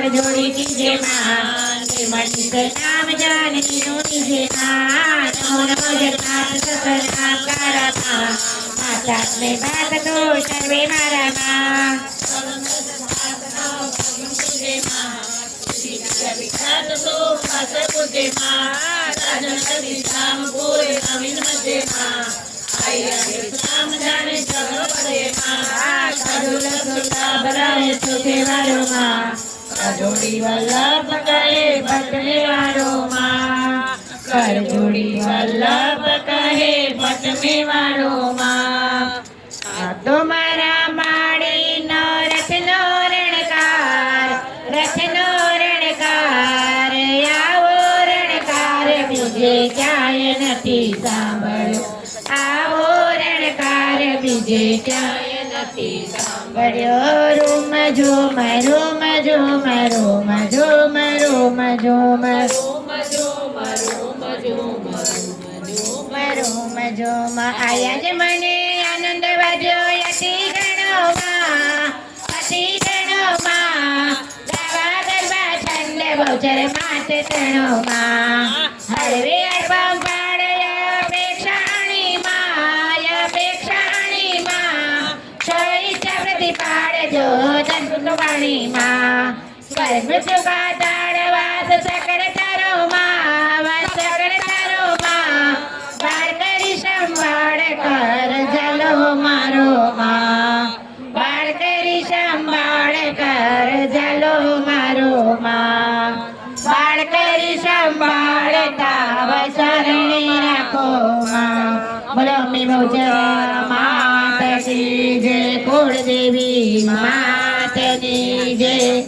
कर जोड़ी कीजे मां मनी से नाम जानकी नो नीजे मां नमो नमो जगन्नाथ सतनामकारा मां माता में बात तो सर्वे मारा मां विख्यात तो पात्र पूजे मां राजन कवि राम पूरे नवीन मध्य मां आया राम जाने जगत पदे मां साधुल सुला बराए सुखे वारो मां जोड़ी वल्लभ कहे भटने वारो मां कर जोड़ी वल्लभ कहे भटने वारो मां तो मारा माड़ी नो रत्नो रणकार रत्नो रणकार आवो रणकार बीजे क्याय नथी सांभळ्यो आवो रणकार बीजे क्याय नथी सांभळ्यो रूम झूम रूम झूम रूम झूम रूम झूम रूम झूम रूम झूम रूम झूम आया ज मने आनंद वाज्यो यति गणो मां गावा गरबा छंद बहुचर माते तणो मां हरवे अल्पम पाडय अपेक्षाणी मां क्षयिचा प्रतिपाड जो जंतु वाणी मां स्वर मृत्यु का ताड़वास सकड़ तारो मां बाळ करी संभाळ कर झालो मारो मां बाळ करी संभाळ कर झालो मारो मां बाळ करी संभाळ ताव शरणी राखो मां बोलो मी बहुचर माता की जय कुळदेवी मां